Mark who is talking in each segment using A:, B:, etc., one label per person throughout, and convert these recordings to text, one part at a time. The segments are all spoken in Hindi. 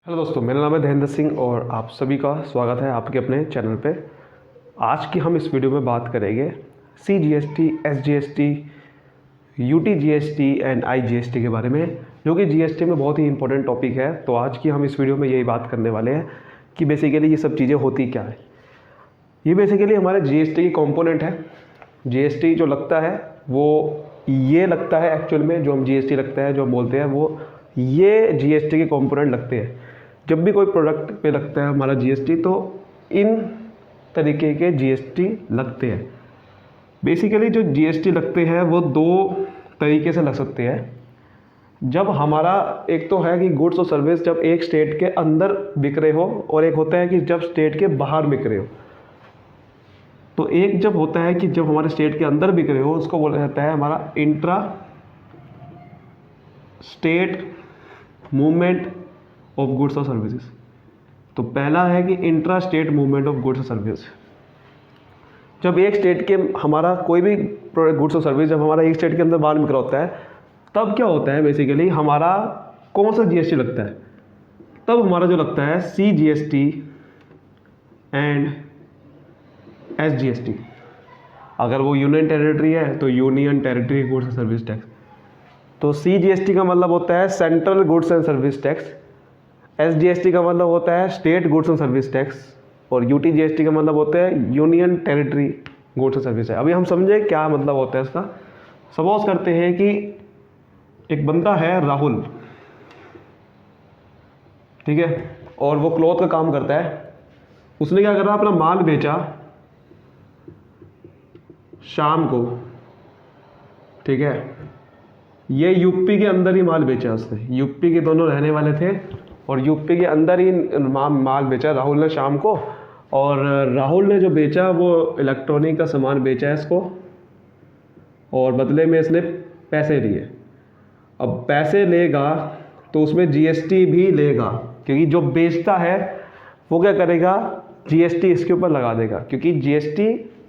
A: हेलो दोस्तों, मेरा नाम है धैर्येंद्र सिंह और आप सभी का स्वागत है आपके अपने चैनल पे। आज की हम इस वीडियो में बात करेंगे CGST, SGST, UTGST and IGST के बारे में, जो कि GST में बहुत ही इंपॉर्टेंट टॉपिक है। तो आज की हम इस वीडियो में यही बात करने वाले हैं कि बेसिकली ये सब चीज़ें होती क्या है। ये बेसिकली हमारे GST की कंपोनेंट है। GST जो लगता है वो ये लगता है एक्चुअल में, जो हम GST लगता है जो हम बोलते हैं वो ये GST के कंपोनेंट लगते हैं। जब भी कोई प्रोडक्ट पे लगता है हमारा GST तो इन तरीके के GST लगते हैं। बेसिकली जो GST लगते हैं वो दो तरीके से लग सकते हैं। जब हमारा एक तो है कि गुड्स और सर्विस जब एक स्टेट के अंदर बिक रहे हो, और एक होता है कि जब स्टेट के बाहर बिक रहे हो। तो एक जब होता है कि जब हमारे स्टेट के अंदर बिक रहे हो उसको बोला जाता है हमारा intra state movement of goods और सर्विसेज। तो पहला है कि intra state movement of goods और सर्विस। जब एक स्टेट के हमारा कोई भी प्रोडक्ट गुड्स और सर्विस जब हमारा एक स्टेट के अंदर बाहर बिक रहा होता है तब क्या होता है, बेसिकली हमारा कौन सा GST लगता है। तब हमारा जो लगता है CGST एंड SGST। अगर वो यूनियन टेरिटरी है तो union territory goods and service tax. तो CGST का मतलब होता है central goods and service tax, SGST का मतलब होता है state goods and service tax, और UTGST का मतलब होता है union territory goods and service tax. अभी हम समझे क्या मतलब होता है इसका। सपोज करते हैं कि एक बंदा है राहुल, ठीक है, और वो क्लॉथ का काम करता है। उसने क्या करा, अपना माल बेचा शाम को, ठीक है। ये यूपी के अंदर ही माल बेचा उसने, यूपी के दोनों रहने वाले थे और यूपी के अंदर ही माल बेचा राहुल ने शाम को। और राहुल ने जो बेचा वो इलेक्ट्रॉनिक का सामान बेचा है इसको, और बदले में इसने पैसे लिए। अब पैसे लेगा तो उसमें GST भी लेगा, क्योंकि जो बेचता है वो क्या करेगा, GST इसके ऊपर लगा देगा, क्योंकि GST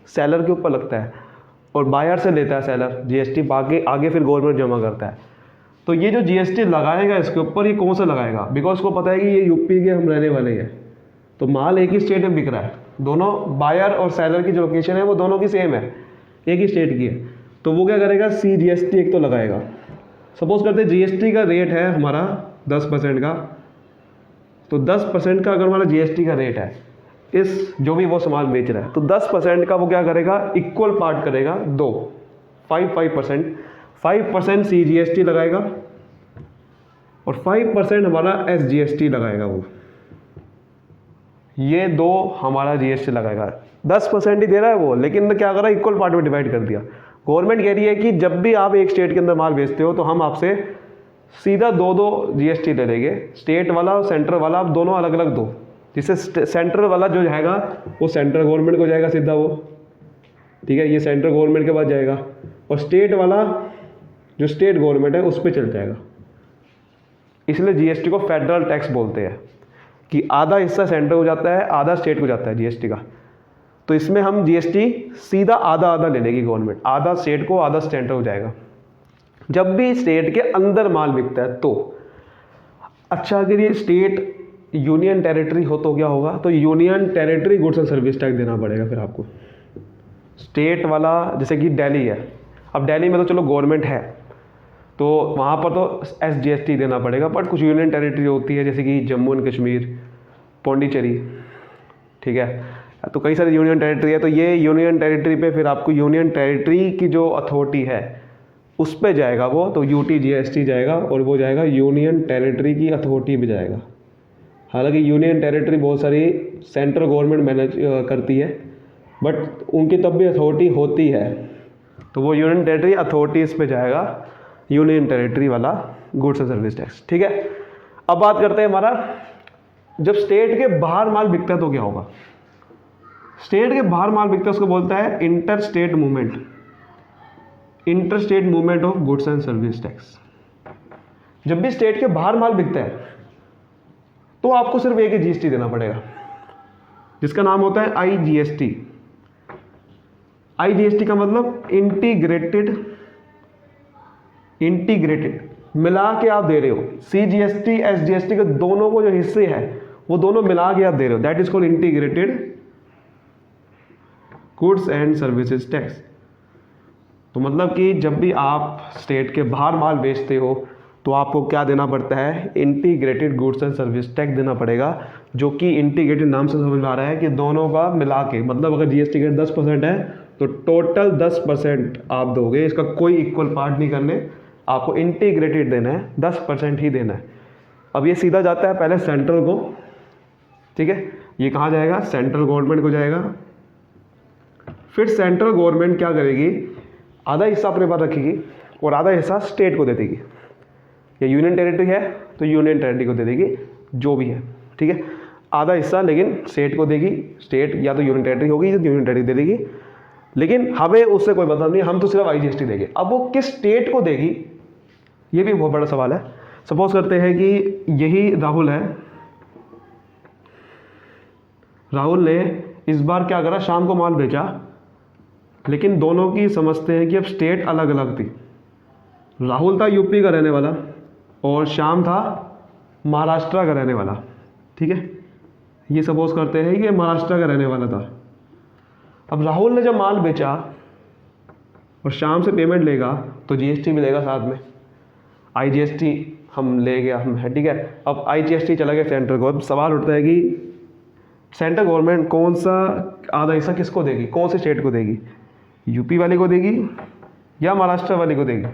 A: सेलर के ऊपर लगता है और बायर से लेता है सेलर GST, आगे फिर गवर्नमेंट जमा करता है। तो ये जो GST लगाएगा इसके ऊपर, ये कौन सा लगाएगा, बिकॉज उसको पता है कि ये यूपी के हम रहने वाले हैं। तो माल एक ही स्टेट में बिक रहा है, दोनों बायर और सेलर की जो लोकेशन है वो दोनों की सेम है, एक ही स्टेट की है। तो वो क्या करेगा, CGST एक तो लगाएगा। सपोज करते हैं GST का रेट है हमारा 10% का, तो 10% का अगर हमारा GST का रेट है इस जो भी वो सामान बेच रहा है, तो 10% का वो क्या करेगा, इक्वल पार्ट करेगा, 5% CGST लगाएगा और 5% हमारा SGST लगाएगा। वो ये दो हमारा GST लगाएगा। 10% ही दे रहा है वो, लेकिन क्या कर रहा है, इक्वल पार्ट में डिवाइड कर दिया। गवर्नमेंट कह रही है कि जब भी आप एक स्टेट के अंदर माल बेचते हो तो हम आपसे सीधा दो GST ले लेंगे, स्टेट वाला और सेंट्रल वाला आप दोनों अलग अलग दो। जिससे सेंट्रल वाला जो जाएगा वो सेंट्रल गवर्नमेंट को जाएगा सीधा वो, ठीक है, ये सेंट्रल गवर्नमेंट के पास जाएगा, और स्टेट वाला जो स्टेट गवर्नमेंट है उस पर चल जाएगा। इसलिए GST को फेडरल टैक्स बोलते हैं, कि आधा हिस्सा सेंट्रल को जाता है, आधा स्टेट को जाता है GST का। तो इसमें हम GST सीधा आधा आधा ले लेगी गवर्नमेंट, आधा स्टेट को आधा सेंट्रल को जाएगा जब भी स्टेट के अंदर माल बिकता है। तो अच्छा, अगर ये स्टेट यूनियन टेरिटरी हो तो क्या होगा, तो union territory goods and service tax देना पड़ेगा फिर आपको। स्टेट वाला जैसे कि दिल्ली है, अब दिल्ली में तो चलो गवर्नमेंट है तो वहाँ पर तो SGST देना पड़ेगा, बट कुछ यूनियन टेरिटरी होती है जैसे कि जम्मू एंड कश्मीर, पौंडीचेरी, ठीक है, तो कई सारी यूनियन टेरिटरी है। तो ये यूनियन टेरिटरी पे फिर आपको यूनियन टेरिटरी की जो अथॉरिटी है उस पे जाएगा वो, तो UTGST जाएगा और वो जाएगा यूनियन टेरिटरी की अथॉरिटी भी जाएगा। हालांकि यूनियन टेरिटरी बहुत सारी सेंट्रल गवर्नमेंट मैनेज करती है, बट उनकी तब भी अथॉरिटी होती है, तो वो यूनियन टेरिटरी अथॉरिटी इस पे जाएगा, यूनियन टेरिटरी वाला गुड्स एंड सर्विस टैक्स, ठीक है। अब बात करते हैं हमारा, जब स्टेट के बाहर माल बिकता है तो क्या होगा। स्टेट के बाहर माल बिकता है उसको बोलता है inter state movement of goods and service tax. जब भी स्टेट के बाहर माल बिकता है तो आपको सिर्फ एक ही GST देना पड़ेगा, जिसका नाम होता है IGST। IGST का मतलब इंटीग्रेटेड मिला के आप दे रहे हो, CGST SGST के दोनों को जो हिस्से हैं वो दोनों मिला के आप दे रहे हो, that is called integrated goods and services tax. तो मतलब कि जब भी आप स्टेट के बाहर माल बेचते हो तो आपको क्या देना पड़ता है, integrated goods and service tax देना पड़ेगा, जो कि इंटीग्रेटेड नाम से समझ में आ रहा है कि दोनों का मिला के, मतलब अगर GST रेट 10% है तो टोटल 10% आप दोगे, इसका कोई इक्वल पार्ट नहीं करने, आपको इंटीग्रेटेड देना है, 10% ही देना है। अब ये सीधा जाता है पहले सेंट्रल को, ठीक है, ये कहाँ जाएगा, सेंट्रल गवर्नमेंट को जाएगा। फिर सेंट्रल गवर्नमेंट क्या करेगी, आधा हिस्सा अपने पास रखेगी और आधा हिस्सा स्टेट को दे देगी। या यूनियन टेरिटरी है तो यूनियन टेरिटरी को दे देगी, जो भी है, ठीक है, आधा हिस्सा लेकिन स्टेट को देगी, स्टेट या तो यूनियन टेरिटरी होगी या यूनियन टेरिटरी दे देगी, लेकिन हमें उससे कोई मतलब नहीं, हम तो सिर्फ IGST देंगे। अब वो किस स्टेट को देगी, ये भी बहुत बड़ा सवाल है। सपोज करते हैं कि यही राहुल है, राहुल ने इस बार क्या करा, शाम को माल बेचा, लेकिन दोनों की समझते हैं कि अब स्टेट अलग अलग थी। राहुल था यूपी का रहने वाला और श्याम था महाराष्ट्र का रहने वाला, ठीक है, ये सपोज करते हैं कि महाराष्ट्र का रहने वाला था। अब राहुल ने जब माल बेचा और शाम से पेमेंट लेगा तो GST मिलेगा साथ में, IGST हम ले गया हम है, ठीक है। अब IGST चला गया सेंट्रल को। अब सवाल उठता है कि सेंट्रल गवर्नमेंट कौन सा आधा हिस्सा किसको देगी, कौन से स्टेट को देगी, यूपी वाले को देगी या महाराष्ट्र वाले को देगी।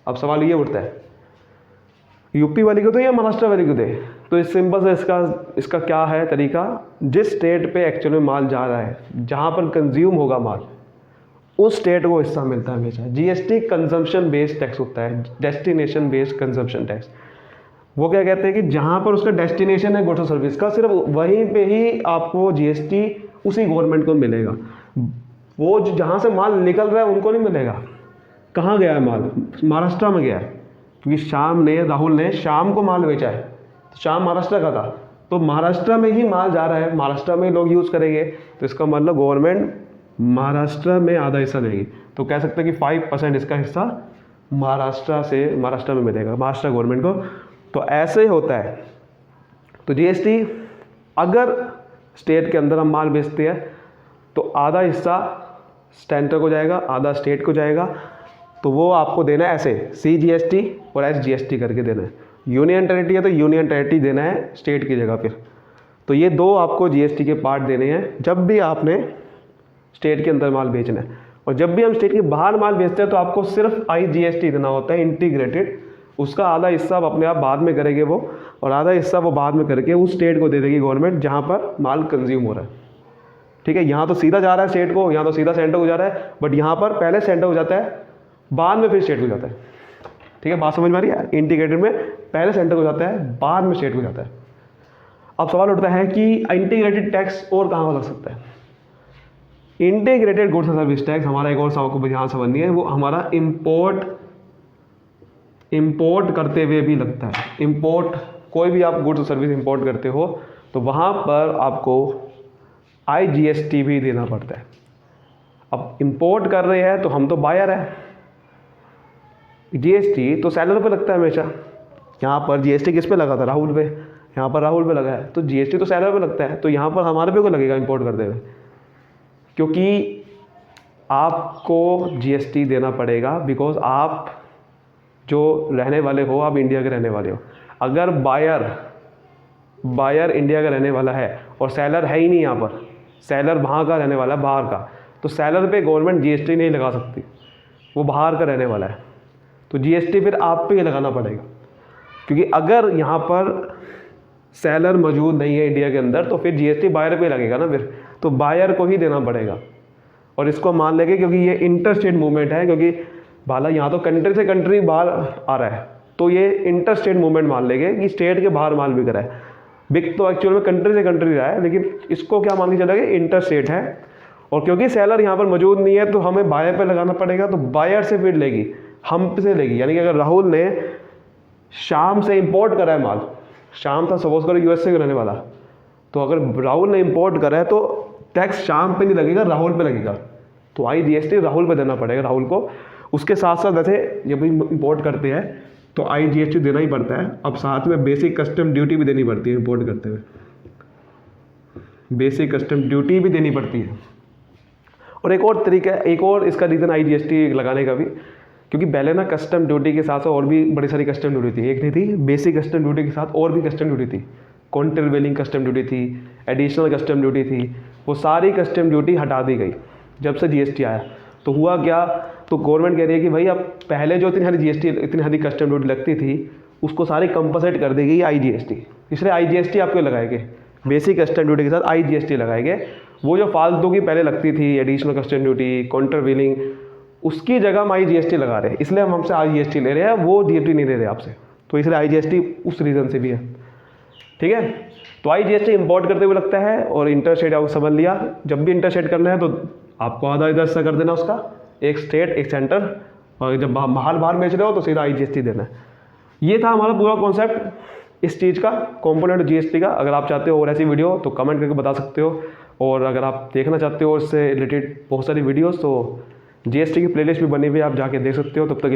A: अब सवाल ये उठता है यूपी वाले को दे या महाराष्ट्र वाले को दे। तो इस सिंपल से इसका क्या है तरीका, जिस स्टेट पे एक्चुअल में माल जा रहा है, जहाँ पर कंज्यूम होगा माल, उस स्टेट को हिस्सा मिलता है हमेशा। GST कंजम्पशन बेस्ड टैक्स होता है, डेस्टिनेशन बेस्ड कंजम्पशन टैक्स। वो क्या कहते हैं कि जहाँ पर उसका डेस्टिनेशन है गुड्स और सर्विस का, सिर्फ वहीं पे ही आपको GST उसी गवर्नमेंट को मिलेगा। वो जहाँ से माल निकल रहा है उनको नहीं मिलेगा। कहाँ गया है माल, महाराष्ट्र में गया है, क्योंकि राहुल ने शाम को माल बेचा है, तो शाम महाराष्ट्र का था, तो महाराष्ट्र में ही माल जा रहा है, महाराष्ट्र में लोग यूज़ करेंगे, तो इसका मतलब गवर्नमेंट महाराष्ट्र में आधा हिस्सा देगी। तो कह सकते हैं कि 5% इसका हिस्सा महाराष्ट्र में मिलेगा, महाराष्ट्र गवर्नमेंट को। तो ऐसे ही होता है। तो GST अगर स्टेट के अंदर हम माल बेचते हैं तो आधा हिस्सा सेंटर को जाएगा, आधा स्टेट को जाएगा, तो वो आपको देना है ऐसे CGST और SGST करके देना है। यूनियन टेरिटरी है तो यूनियन टेरिटरी देना है स्टेट की जगह फिर। तो ये दो आपको GST के पार्ट देने हैं जब भी आपने स्टेट के अंदर माल बेचना है। और जब भी हम स्टेट के बाहर माल बेचते हैं तो आपको सिर्फ IGST देना होता है इंटीग्रेटेड। उसका आधा हिस्सा आप अपने आप बाद में करेंगे वो, और आधा हिस्सा वो बाद में करके उस स्टेट को दे देगी गवर्नमेंट जहाँ पर माल कंज्यूम हो रहा है, ठीक है। यहाँ तो सीधा जा रहा है स्टेट को, यहाँ तो सीधा सेंटर को जा रहा है, बट यहाँ पर पहले सेंटर को जाता है, बाद में फिर स्टेट को जाता है, ठीक है। बात समझ में आ रही है, इंटीग्रेटेड में पहले सेंटर को जाता है, बाद में स्टेट को जाता है। अब सवाल उठता है कि इंटीग्रेटेड टैक्स और कहाँ लग सकता है। Integrated goods and service tax हमारा एक और सबको ध्यान समझनी है, वो हमारा इंपोर्ट करते हुए भी लगता है। इंपोर्ट, कोई भी आप गुड्स और सर्विस इंपोर्ट करते हो तो वहाँ पर आपको IGST भी देना पड़ता है। अब इंपोर्ट कर रहे हैं तो हम तो बायर है, GST तो सेलर पे लगता है हमेशा। यहाँ पर GST किस पे लगा था, राहुल पे, यहाँ पर राहुल पे लगा है, तो GST तो सेलर पे लगता है। तो यहाँ पर हमारे पे को लगेगा इंपोर्ट करते हुए, क्योंकि आपको GST देना पड़ेगा, बिकॉज आप जो रहने वाले हो, आप इंडिया के रहने वाले हो। अगर बायर इंडिया का रहने वाला है और सेलर है ही नहीं यहाँ पर, सेलर वहाँ का रहने वाला है, बाहर का, तो सेलर पे गवर्नमेंट GST नहीं लगा सकती, वो बाहर का रहने वाला है, तो GST फिर आप पे ही लगाना पड़ेगा। क्योंकि अगर यहाँ पर सेलर मौजूद नहीं है इंडिया के अंदर तो फिर GST बायर पे लगेगा ना, फिर तो बायर को ही देना पड़ेगा। और इसको मान लेंगे क्योंकि ये इंटर स्टेट मूवमेंट है, क्योंकि भाला यहाँ तो कंट्री से कंट्री बाहर आ रहा है, तो ये इंटर स्टेट मूवमेंट मान लेंगे कि स्टेट के बाहर माल बिक रहा है। बिक तो एक्चुअल में कंट्री से कंट्री रहा है, लेकिन इसको क्या मान के चलेगा, इंटर स्टेट है। और क्योंकि सेलर यहाँ पर मौजूद नहीं है तो हमें बायर पे लगाना पड़ेगा, तो बायर से फिर लेगी, हम से लेगी। यानी कि अगर राहुल ने शाम से इंपोर्ट करा है माल, शाम था सपोज करो USA का रहने वाला, तो अगर राहुल ने इंपोर्ट करा है तो टैक्स शाम पे नहीं लगेगा, राहुल पे लगेगा। तो IGST राहुल पे देना पड़ेगा, राहुल को। उसके साथ साथ वैसे जब भी इंपोर्ट करते हैं तो IGST देना ही पड़ता है। अब साथ में बेसिक कस्टम ड्यूटी भी देनी पड़ती है इंपोर्ट करते हुए, बेसिक कस्टम ड्यूटी भी देनी पड़ती है। और एक और तरीका है, एक और इसका रीज़न IGST लगाने का भी, क्योंकि पहले ना कस्टम ड्यूटी के साथ और भी बड़ी सारी कस्टम ड्यूटी थी। एक नहीं थी, बेसिक कस्टम ड्यूटी के साथ और भी कस्टम ड्यूटी थी, काउंटरवेलिंग कस्टम ड्यूटी थी, एडिशनल कस्टम ड्यूटी थी। वो सारी कस्टम ड्यूटी हटा दी गई जब से GST आया। तो हुआ क्या, तो गवर्नमेंट कह रही है कि भाई अब पहले जो इतनी सारी GST, इतनी सारी कस्टम ड्यूटी लगती थी, उसको सारी कंपनसेट कर दी गई IGST। इसलिए IGST आपको लगाएंगे, बेसिक कस्टम ड्यूटी के साथ IGST लगाएंगे। वो जो फालतू की पहले लगती थी एडिशनल कस्टम ड्यूटी, काउंटरवेलिंग, उसकी जगह हम IGST लगा रहे हैं। इसलिए हम हमसे IGST ले रहे हैं, वो DFT नहीं ले रहे आपसे। तो इसलिए IGST उस रीज़न से भी है, ठीक है। तो IGST इंपोर्ट करते हुए लगता है। और इंटरस्टेट आपको समझ लिया, जब भी इंटरस्टेट करना है तो आपको आधा इधर से कर देना उसका, एक स्टेट एक सेंटर, और जब बाहर बेच रहे हो तो सीधा IGST देना है। ये था हमारा पूरा कॉन्सेप्ट इस चीज़ का, कॉम्पोनेंट GST का। अगर आप चाहते हो और ऐसी वीडियो तो कमेंट करके बता सकते हो, और अगर आप देखना चाहते हो इससे रिलेटेड बहुत सारी वीडियोस तो GST की प्लेलिस्ट भी बनी हुई है, आप जाके देख सकते हो। तब तक